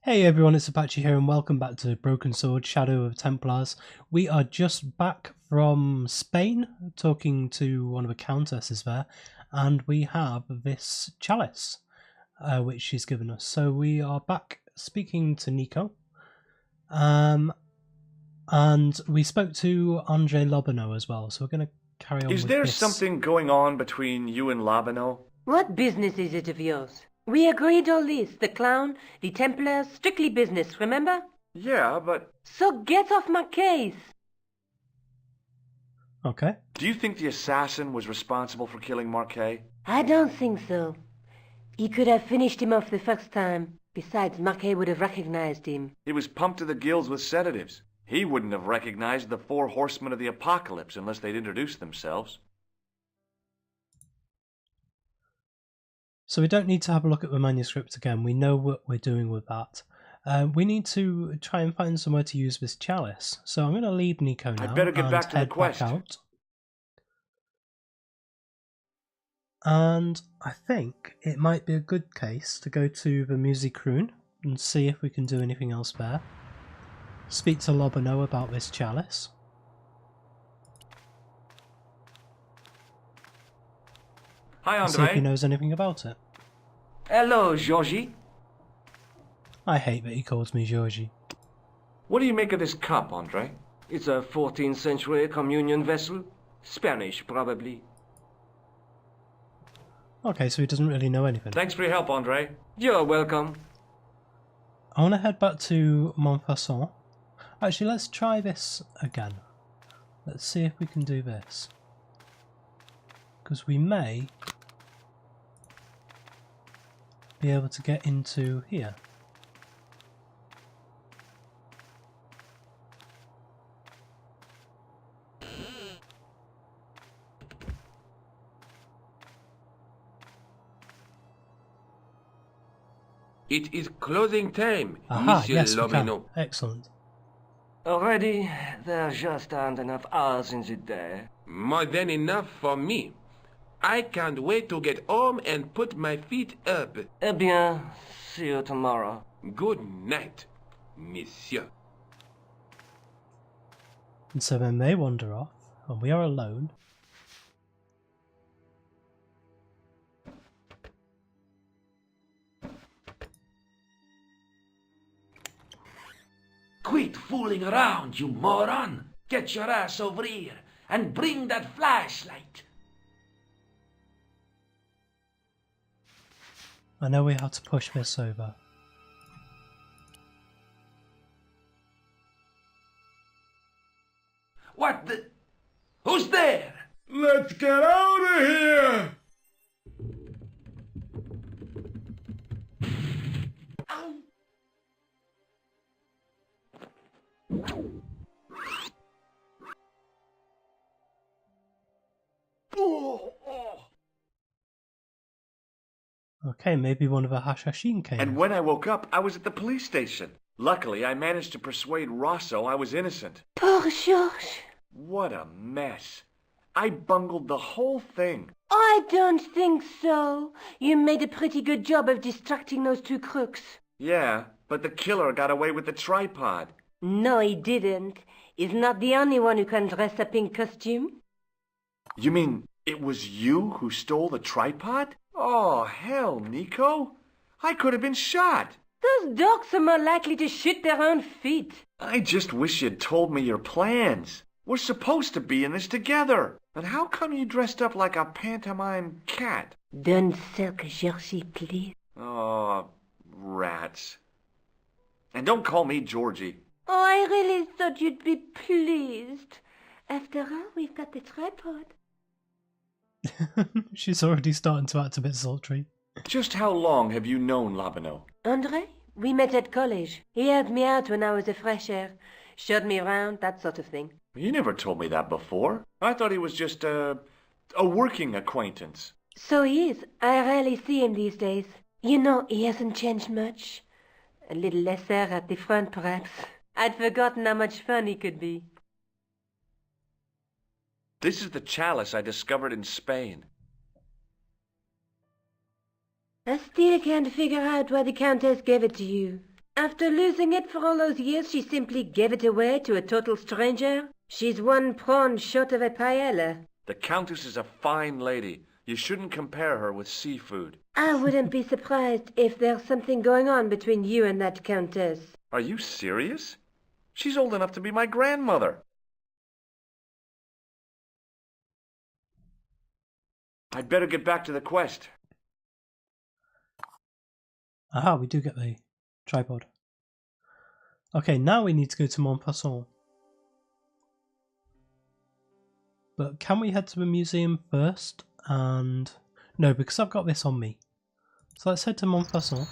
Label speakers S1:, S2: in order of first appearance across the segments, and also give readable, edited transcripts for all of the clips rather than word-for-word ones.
S1: Hey everyone, it's Apache here and welcome back to Broken Sword, Shadow of Templars. We are just back from Spain, talking to one of the countesses there, and we have this chalice, which she's given us. So we are back speaking to Nico, and we spoke to Andre Lobano as well, so we're going to carry on with this.
S2: Is there something going on between you and Lobano?
S3: What business is it of yours? We agreed all this, the clown, the Templars, strictly business, remember?
S2: Yeah, but...
S3: So get off my case!
S1: Okay.
S2: Do you think the assassin was responsible for killing Marquet?
S3: I don't think so. He could have finished him off the first time. Besides, Marquet would have recognized him.
S2: He was pumped to the gills with sedatives. He wouldn't have recognized the four horsemen of the apocalypse unless they'd introduced themselves.
S1: So we don't need to have a look at the manuscript again. We know what we're doing with that. We need to try and find somewhere to use this chalice. So I'm going to leave Nico now.
S2: I'd better get back to the quest.
S1: Back out. And I think it might be a good case to go to the Musikroon and see if we can do anything else there. Speak to Lobano about this chalice.
S2: Hi, Andre.
S1: See if he knows anything about it.
S4: Hello, Georgie.
S1: I hate that he calls me Georgie.
S2: What do you make of this cup, Andre?
S4: It's a 14th century communion vessel. Spanish, probably.
S1: Okay, so he doesn't really know anything.
S2: Thanks for your help, Andre.
S4: You're welcome.
S1: I want to head back to Montfaucon. Actually, let's try this again. Let's see if we can do this. Because we may be able to get into here.
S5: It is closing time,
S1: Aha,
S5: Monsieur
S1: yes, we can.
S5: Lobano.
S1: Excellent.
S4: Already, there just aren't enough hours in the day.
S5: More than enough for me. I can't wait to get home and put my feet up.
S4: Eh bien, see you tomorrow.
S5: Good night, Monsieur.
S1: And so then they wander off, and we are alone.
S6: Quit fooling around, you moron! Get your ass over here and bring that flashlight!
S1: I know we have to push this over.
S6: What the... Who's there?
S5: Let's get out of here!
S6: Ow. Oh, oh.
S1: Okay, maybe one of the Hashashin came.
S2: And when I woke up, I was at the police station. Luckily, I managed to persuade Rosso I was innocent.
S3: Poor George.
S2: What a mess. I bungled the whole thing.
S3: I don't think so. You made a pretty good job of distracting those two crooks.
S2: Yeah, but the killer got away with the tripod.
S3: No, he didn't. He's not the only one who can dress up in costume.
S2: You mean it was you who stole the tripod? Oh, hell, Nico. I could have been shot.
S3: Those dogs are more likely to shoot their own feet.
S2: I just wish you'd told me your plans. We're supposed to be in this together. And how come you dressed up like a pantomime cat?
S3: Don't sulk, Georgie, please.
S2: Oh, rats. And don't call me Georgie.
S3: Oh, I really thought you'd be pleased. After all, we've got the tripod.
S1: She's already starting to act a bit sultry.
S2: Just how long have you known Lobano?
S3: Andre? We met at college. He helped me out when I was a fresh air. Showed me around, that sort of thing.
S2: You never told me that before. I thought he was just a working acquaintance.
S3: So he is. I rarely see him these days. You know, he hasn't changed much. A little lesser at the front, perhaps. I'd forgotten how much fun he could be.
S2: This is the chalice I discovered in Spain.
S3: I still can't figure out why the Countess gave it to you. After losing it for all those years, she simply gave it away to a total stranger? She's one prawn short of a paella.
S2: The Countess is a fine lady. You shouldn't compare her with seafood.
S3: I wouldn't be surprised if there's something going on between you and that Countess.
S2: Are you serious? She's old enough to be my grandmother. I'd better get back to the quest.
S1: Aha, we do get the tripod. Okay, now we need to go to Montfaucon. But can we head to the museum first? And no, because I've got this on me. So let's head to Montfaucon.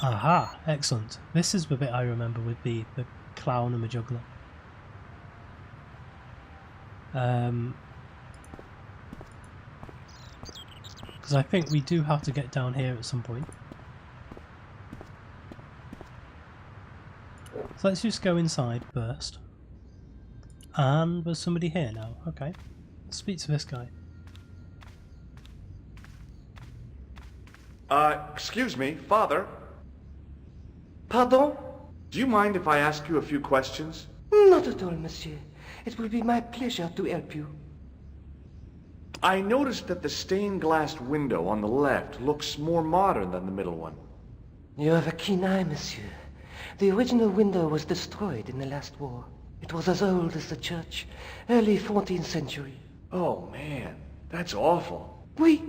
S1: Aha, excellent. This is the bit I remember with the clown and the juggler. Because I think we do have to get down here at some point. So let's just go inside first. And there's somebody here now. Okay. Let's speak to this guy.
S2: Excuse me, Father.
S4: Pardon?
S2: Do you mind if I ask you a few questions?
S4: Not at all, monsieur. It will be my pleasure to help you.
S2: I noticed that the stained glass window on the left looks more modern than the middle one.
S4: You have a keen eye, monsieur. The original window was destroyed in the last war. It was as old as the church, early 14th century.
S2: Oh man, that's awful.
S4: Oui,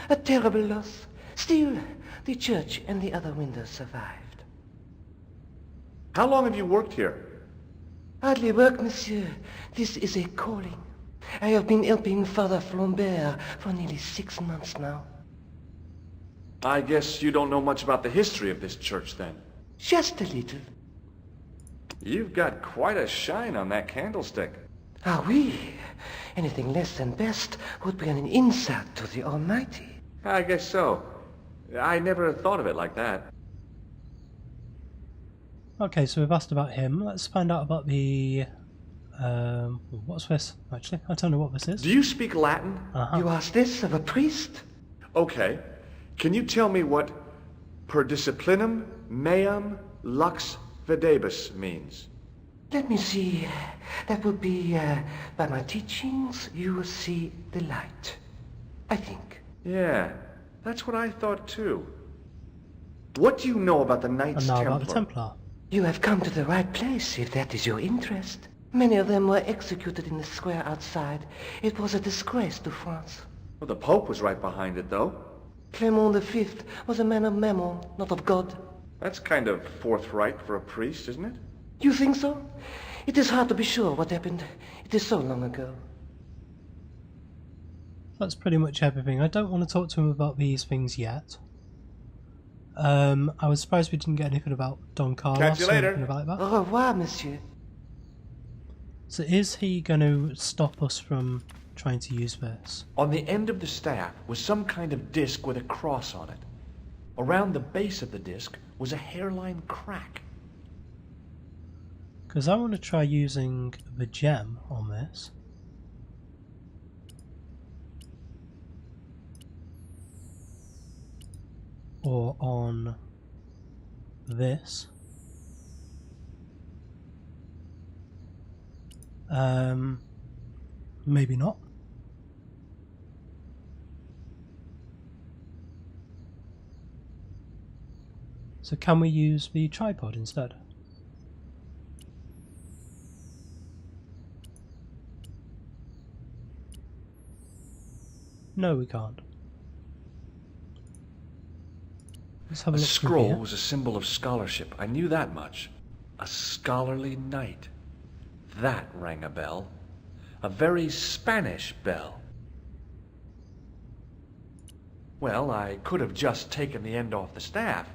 S4: a terrible loss. Still, the church and the other windows survived.
S2: How long have you worked here?
S4: Hardly work, monsieur. This is a calling. I have been helping Father Flambert for nearly 6 months now.
S2: I guess you don't know much about the history of this church then.
S4: Just a little.
S2: You've got quite a shine on that candlestick.
S4: Ah oui, anything less than best would be an insult to the Almighty.
S2: I guess so. I never thought of it like that.
S1: Okay, so we've asked about him. Let's find out about the... what's this? Actually, I don't know what this is.
S2: Do you speak Latin?
S4: You ask this of a priest?
S2: Okay. Can you tell me what per disciplinum meam lux videbus means?
S4: Let me see. That would be, by my teachings, you will see the light. I think.
S2: Yeah, that's what I thought too. What do you know about the Knights
S1: And now
S2: Templar?
S1: about the Templar.
S4: You have come to the right place, if that is your interest. Many of them were executed in the square outside. It was a disgrace to France.
S2: Well, the Pope was right behind it, though.
S4: Clement V was a man of mammon, not of God.
S2: That's kind of forthright for a priest, isn't it?
S4: You think so? It is hard to be sure what happened. It is so long ago.
S1: That's pretty much everything. I don't want to talk to him about these things yet. I was surprised we didn't get anything about Don Carlos.
S2: Catch you
S1: or
S2: later.
S1: anything about that.
S4: Au revoir, monsieur.
S1: So is he going to stop us from trying to use this?
S2: On the end of the staff was some kind of disc with a cross on it. Around the base of the disc was a hairline crack.
S1: Because I want to try using the gem on this. Or on this. Maybe not. So can we use the tripod instead? No, we can't. Let's have a
S2: A
S1: look through
S2: scroll
S1: here.
S2: was a symbol of scholarship. I knew that much. A scholarly knight. That rang a bell. A very Spanish bell. Well, I could have just taken the end off the staff,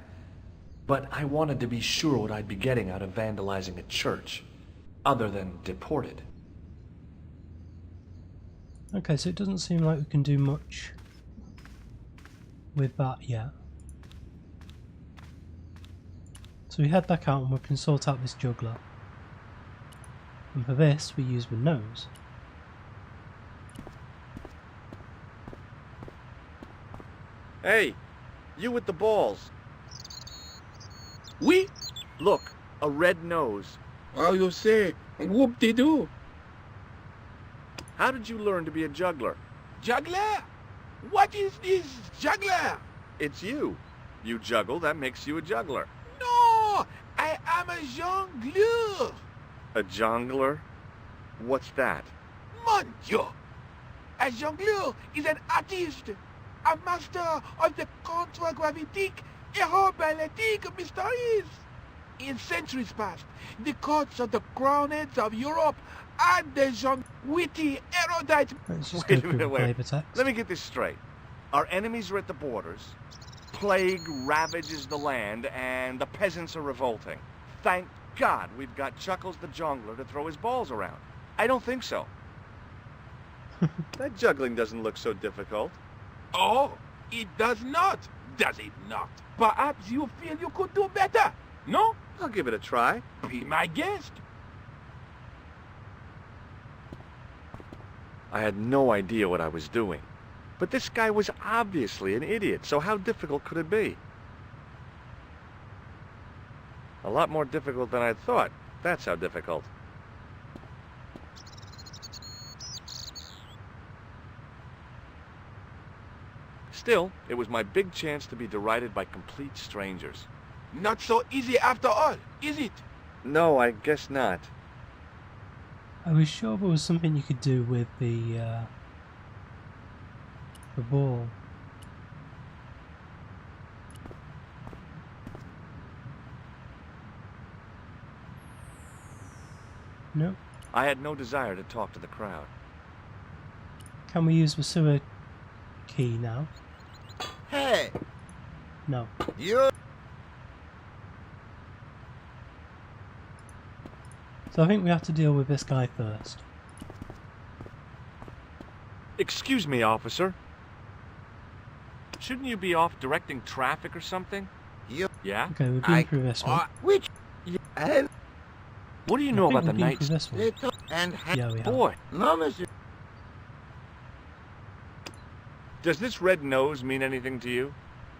S2: but I wanted to be sure what I'd be getting out of vandalizing a church, other than deported.
S1: Okay, so it doesn't seem like we can do much with that yet. So we head back out and we can sort out this juggler. And for this, we use the nose.
S2: Hey, you with the balls.
S5: Oui?
S2: Look, a red nose.
S5: Oh, you say, whoop-de-doo.
S2: How did you learn to be a juggler?
S5: Juggler? What is this juggler?
S2: It's you. You juggle, that makes you a juggler.
S5: No, I am a jongleur.
S2: A jongler? What's that?
S5: Mon Dieu. A jongleur is an artist, a master of the contragravitic aeroballetic mysteries. In centuries past, the courts of the crowned heads of Europe had the witty, erudite...
S1: Let's just
S2: Wait
S1: go
S2: a
S1: through the
S2: minute,
S1: flavor text.
S2: Let me get this straight. Our enemies are at the borders, plague ravages the land, and the peasants are revolting. Thank God we've got Chuckles the Jongler to throw his balls around. I don't think so. That juggling doesn't look so difficult.
S5: Oh, it does not, does it not? Perhaps you feel you could do better, no?
S2: I'll give it a try.
S5: Be my guest.
S2: I had no idea what I was doing. But this guy was obviously an idiot, so how difficult could it be? A lot more difficult than I thought. That's how difficult. Still, it was my big chance to be derided by complete strangers.
S5: Not so easy after all, is it?
S2: No, I guess not.
S1: I was sure there was something you could do with the ball. Nope.
S2: I had no desire to talk to the crowd.
S1: Can we use the sewer key now?
S7: Hey,
S1: No.
S7: you...
S1: So I think we have to deal with this guy first.
S2: Excuse me, officer. Shouldn't you be off directing traffic or something?
S7: You...
S2: Yeah?
S1: Okay, we've been through this one.
S7: Which... And
S2: What do you
S1: I
S2: know
S1: think
S2: about the
S1: we've been through
S2: night?
S1: this one.
S7: little... And...
S1: Yeah, we have.
S2: Boy,
S7: No, monsieur.
S2: does this red nose mean anything to you?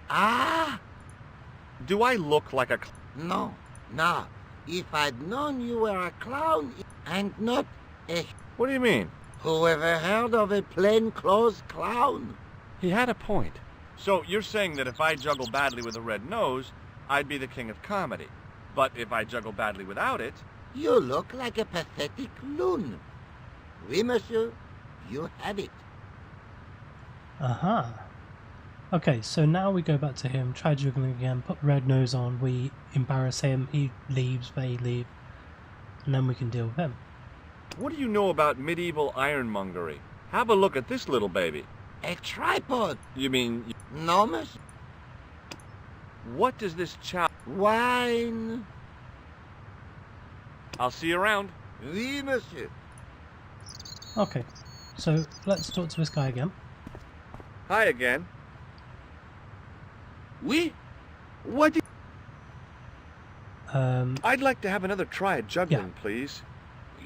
S7: Ah!
S2: Do I look like a...
S7: No. Now, if I'd known you were a clown and not a...
S2: What do you mean?
S7: Who ever heard of a plainclothes clown?
S2: He had a point. So you're saying that if I juggle badly with a red nose, I'd be the king of comedy. But if I juggle badly without it...
S7: You look like a pathetic loon. Oui, monsieur. You have it.
S1: Aha. Okay, so now we go back to him, try juggling again, put red nose on, we embarrass him, he leaves, they leave, and then we can deal with him.
S2: What do you know about medieval ironmongery? Have a look at this little baby.
S7: A tripod.
S2: You mean...
S7: No, monsieur.
S2: What does this chow...
S7: Wine.
S2: I'll see you around.
S7: Oui, monsieur.
S1: Okay, so let's talk to this guy again.
S2: Hi again.
S5: Oui? What is...
S2: I'd like to have another try at juggling, please.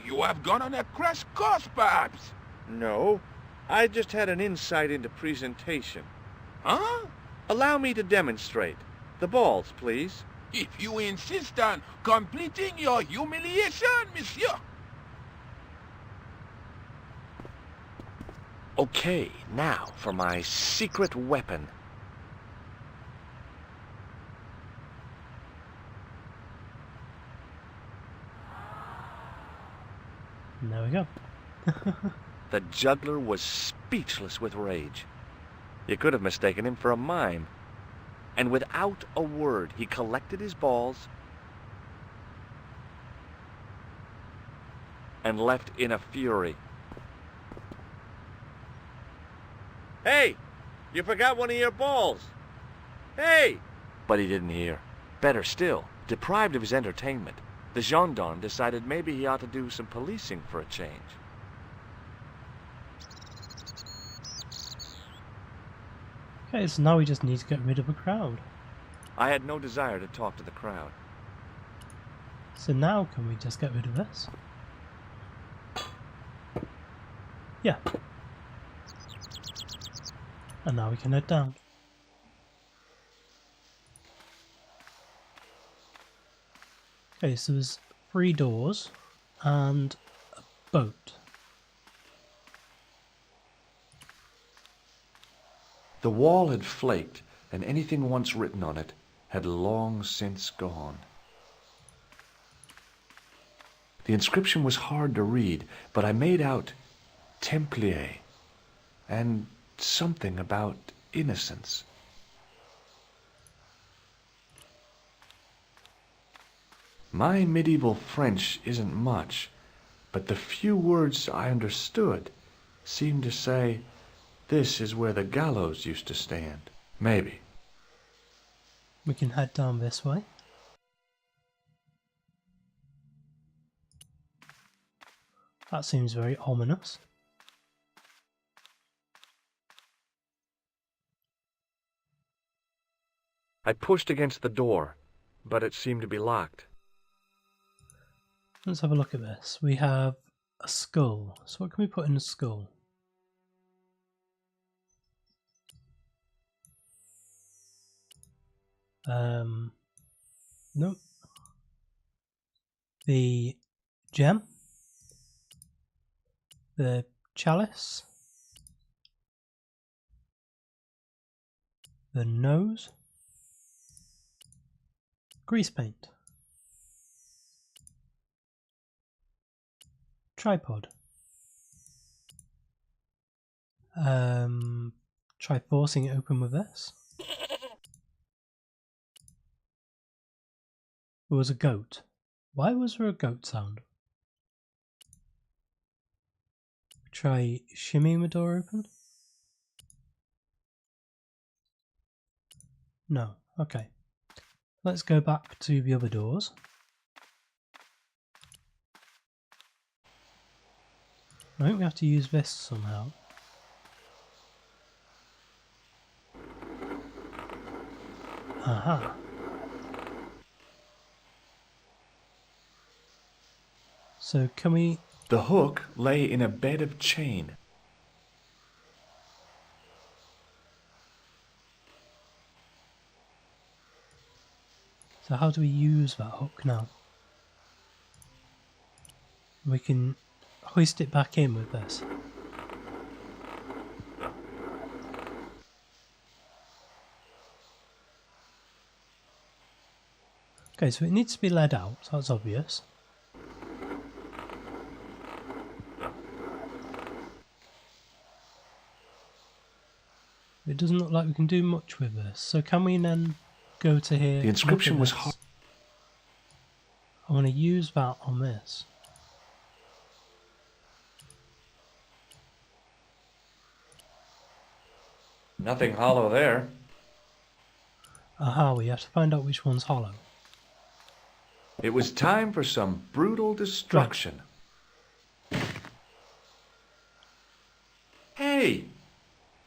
S5: You have gone on a crash course, perhaps?
S2: No, I just had an insight into presentation.
S5: Huh?
S2: Allow me to demonstrate. The balls, please.
S5: If you insist on completing your humiliation, monsieur.
S2: Okay, now for my secret weapon.
S1: And there we go.
S2: The juggler was speechless with rage. You could have mistaken him for a mime. And without a word, he collected his balls and left in a fury. Hey! You forgot one of your balls! Hey! But he didn't hear. Better still, deprived of his entertainment, the gendarme decided maybe he ought to do some policing for a change.
S1: Okay, so now we just need to get rid of the crowd.
S2: I had no desire to talk to the crowd.
S1: So now can we just get rid of this? Yeah. And now we can head down. Okay, so there's 3 doors and a boat.
S2: The wall had flaked, and anything once written on it had long since gone. The inscription was hard to read, but I made out Templier and something about innocence. My medieval French isn't much, but the few words I understood seemed to say, "This is where the gallows used to stand." Maybe.
S1: We can head down this way. That seems very ominous.
S2: I pushed against the door, but it seemed to be locked.
S1: Let's have a look at this. We have a skull. So what can we put in a skull? Nope. The gem. The chalice. The nose. Grease paint. Tripod. Try forcing it open with this. There was a goat. Why was there a goat sound? Try shimmying the door open. No. Okay. Let's go back to the other doors. I think we have to use this somehow. Aha. So can we...
S2: The hook lay in a bed of chain.
S1: So how do we use that hook now? We can hoist it back in with this. Okay, so it needs to be led out, that's obvious. It doesn't look like we can do much with this. So can we then go to here?
S2: The inscription was hard.
S1: I want to use that on this.
S2: Nothing hollow there.
S1: Aha, we have to find out which one's hollow.
S2: It was time for some brutal destruction. Hey!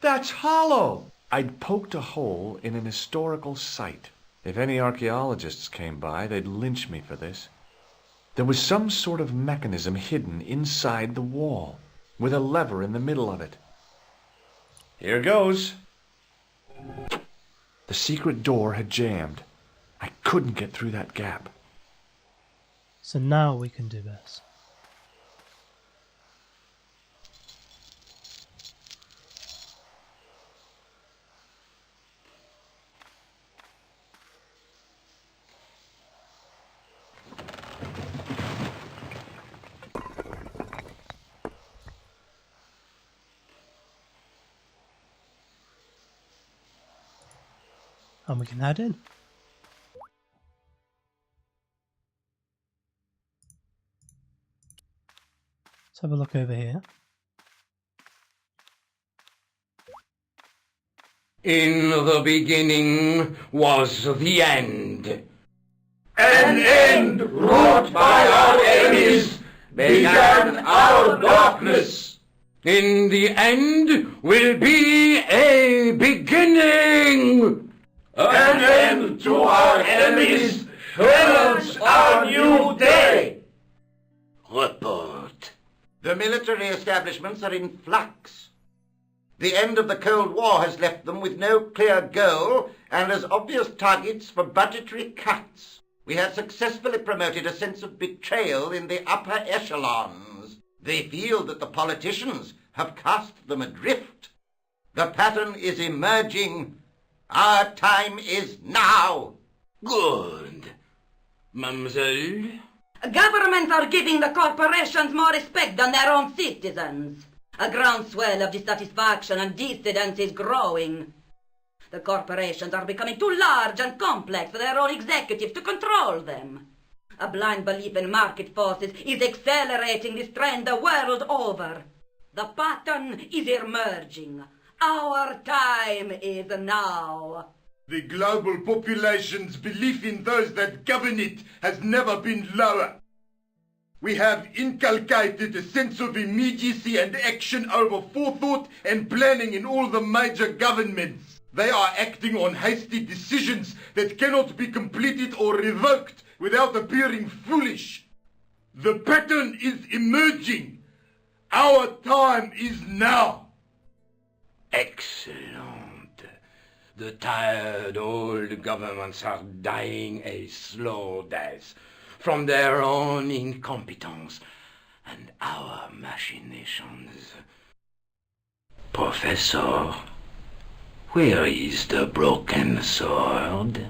S2: That's hollow! I'd poked a hole in an historical site. If any archaeologists came by, they'd lynch me for this. There was some sort of mechanism hidden inside the wall, with a lever in the middle of it. Here goes. The secret door had jammed. I couldn't get through that gap.
S1: So now we can do this. And we can head in. Let's have a look over here.
S6: In the beginning was the end. An end wrought by our enemies began our darkness. In the end will be a beginning. An end to our enemies heralds our new day.
S7: Report. The military establishments are in flux. The end of the Cold War has left them with no clear goal and as obvious targets for budgetary cuts. We have successfully promoted a sense of betrayal in the upper echelons. They feel that the politicians have cast them adrift. The pattern is emerging. Our time is now.
S6: Good. Mademoiselle?
S8: Governments are giving the corporations more respect than their own citizens. A groundswell of dissatisfaction and dissidence is growing. The corporations are becoming too large and complex for their own executives to control them. A blind belief in market forces is accelerating this trend the world over. The pattern is emerging. Our time is now.
S9: The global population's belief in those that govern it has never been lower. We have inculcated a sense of immediacy and action over forethought and planning in all the major governments. They are acting on hasty decisions that cannot be completed or revoked without appearing foolish. The pattern is emerging. Our time is now.
S6: Excellent. The tired old governments are dying a slow death from their own incompetence and our machinations. Professor, where is the broken sword?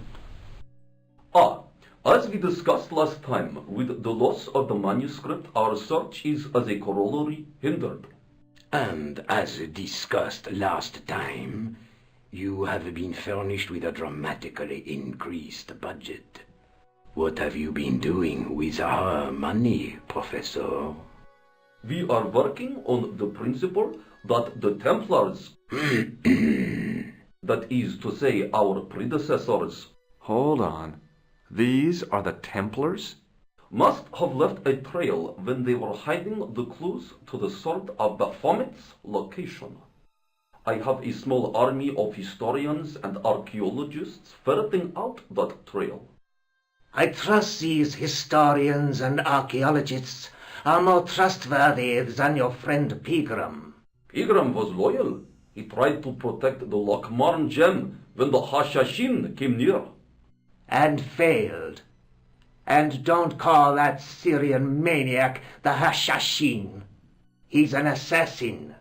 S10: As we discussed last time, with the loss of the manuscript, our search is as a corollary hindered.
S6: And as discussed last time, you have been furnished with a dramatically increased budget. What have you been doing with our money, Professor?
S10: We are working on the principle that the Templars, that is to say, our predecessors,
S2: Hold on. These are the Templars?
S10: must have left a trail when they were hiding the clues to the sword of Baphomet's location. I have a small army of historians and archaeologists ferreting out that trail.
S4: I trust these historians and archaeologists are more trustworthy than your friend Pegram.
S10: Pegram was loyal. He tried to protect the Lochmarn gem when the Hashashin came near.
S4: And failed. And don't call that Syrian maniac the Hashashin. He's an assassin.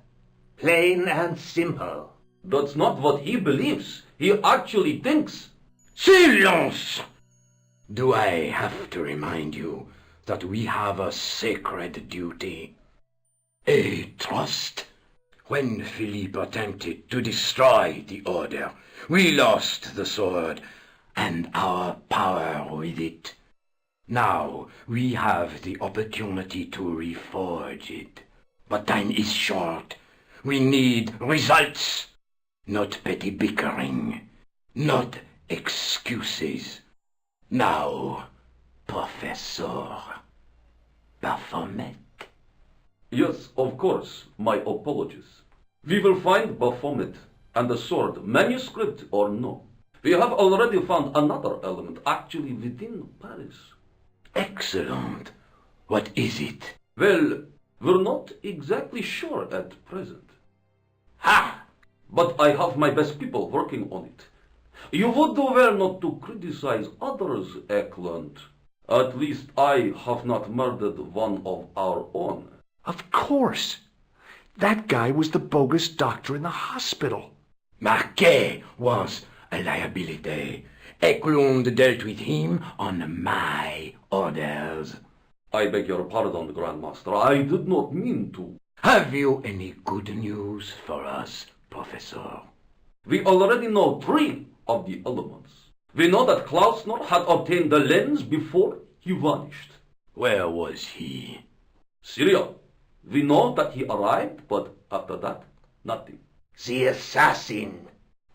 S4: Plain and simple.
S10: That's not what he believes. He actually thinks.
S6: Silence! Do I have to remind you that we have a sacred duty? A trust? When Philippe attempted to destroy the order, we lost the sword and our power with it. Now we have the opportunity to reforge it. But time is short. We need results, not petty bickering, not excuses. Now, Professor Baphomet.
S10: Yes, of course, my apologies. We will find Baphomet and the sword, manuscript or no. We have already found another element actually within Paris.
S6: Excellent. What is it?
S10: Well, we're not exactly sure at present.
S6: Ha!
S10: But I have my best people working on it. You would do well not to criticize others, Eklund. At least I have not murdered one of our own.
S11: Of course. That guy was the bogus doctor in the hospital.
S6: Marquet was a liability. Eklund dealt with him on my orders.
S10: I beg your pardon, Grandmaster. I did not mean to.
S6: Have you any good news for us, Professor?
S10: We already know 3 of the elements. We know that Klausner had obtained the lens before he vanished.
S6: Where was he?
S10: Syria. We know that he arrived, but after that, nothing.
S4: The assassin.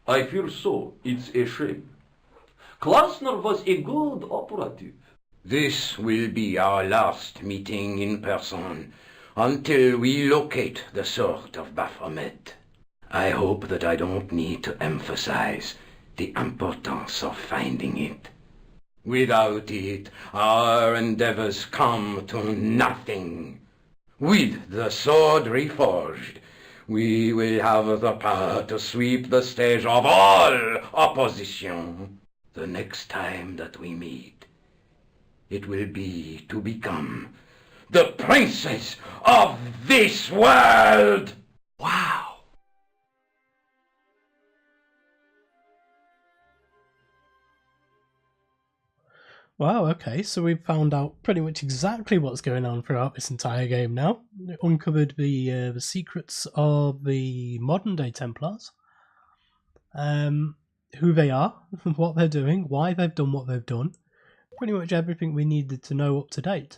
S10: I fear so. It's a shame. Klausner was a good operative.
S6: This will be our last meeting in person until we locate the sword of Baphomet. I hope that I don't need to emphasize the importance of finding it. Without it, our endeavors come to nothing. With the sword reforged, we will have the power to sweep the stage of all opposition the next time that we meet. it will be to become the princess of this world!
S2: Wow!
S1: Wow, okay, so we've found out pretty much exactly what's going on throughout this entire game now. Uncovered the secrets of the modern day Templars. Who they are, what they're doing, why they've done what they've done. Pretty much everything we needed to know up to date.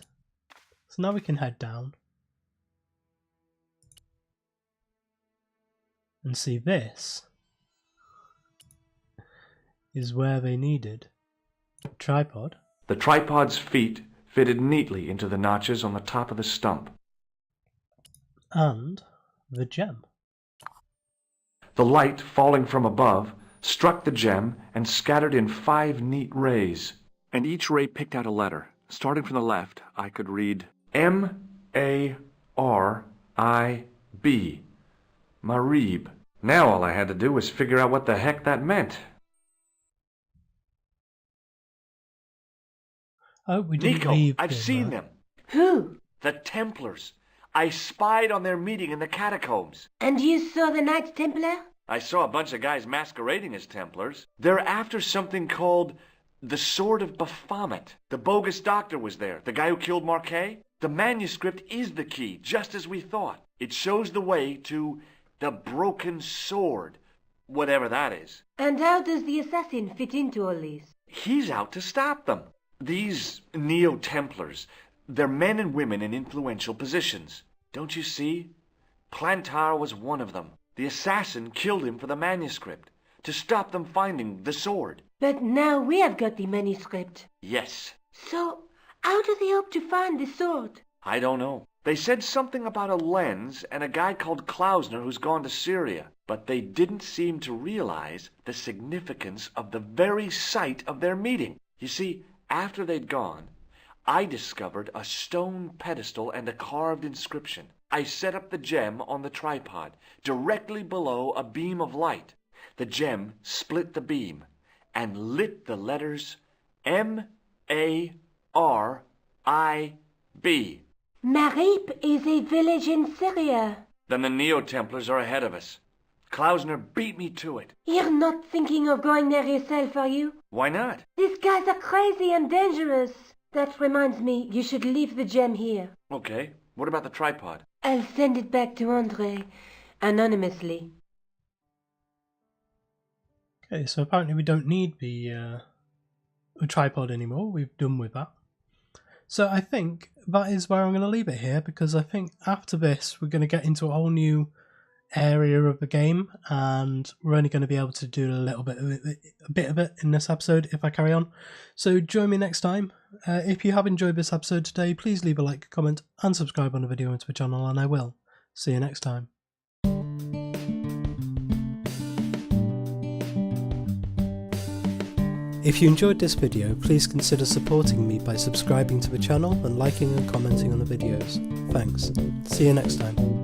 S1: So now we can head down. And see, this is where they needed a tripod.
S2: The tripod's feet fitted neatly into the notches on the top of the stump.
S1: And the gem.
S2: The light falling from above struck the gem and scattered in 5 neat rays. And each ray picked out a letter. Starting from the left, I could read M-A-R-I-B. Marib. Now all I had to do was figure out what the heck that meant.
S1: Oh, we didn't
S2: Nico,
S1: leave
S2: I've
S1: him,
S2: seen them.
S3: Who?
S2: The Templars. I spied on their meeting in the catacombs.
S3: And you saw the Knights Templar?
S2: I saw a bunch of guys masquerading as Templars. They're after something called the Sword of Baphomet. The bogus doctor was there, the guy who killed Marquet. The manuscript is the key, just as we thought. It shows the way to the broken sword, whatever that is.
S3: And how does the assassin fit into all this?
S2: He's out to stop them. These Neo-Templars, they're men and women in influential positions. Don't you see? Plantar was one of them. The assassin killed him for the manuscript, to stop them finding the sword.
S3: But now we have got the manuscript.
S2: Yes.
S3: So, how do they hope to find the sword?
S2: I don't know. They said something about a lens and a guy called Klausner who's gone to Syria, but they didn't seem to realize the significance of the very site of their meeting. You see, after they'd gone, I discovered a stone pedestal and a carved inscription. I set up the gem on the tripod, directly below a beam of light. The gem split the beam and lit the letters M-A-R-I-B.
S3: Marib is a village in Syria.
S2: Then the Neo-Templars are ahead of us. Klausner beat me to it.
S3: You're not thinking of going there yourself, are you?
S2: Why not?
S3: These guys are crazy and dangerous. That reminds me, you should leave the gem here.
S2: Okay, what about the tripod?
S3: I'll send it back to Andre, anonymously.
S1: Okay, so apparently we don't need the tripod anymore. We've done with that. So I think that is where I'm going to leave it here, because I think after this we're going to get into a whole new area of the game, and we're only going to be able to do a bit of it in this episode if I carry on. So join me next time. If you have enjoyed this episode today, please leave a like, comment and subscribe on the video and to the channel, and I will see you next time. If you enjoyed this video, please consider supporting me by subscribing to the channel and liking and commenting on the videos. Thanks. See you next time.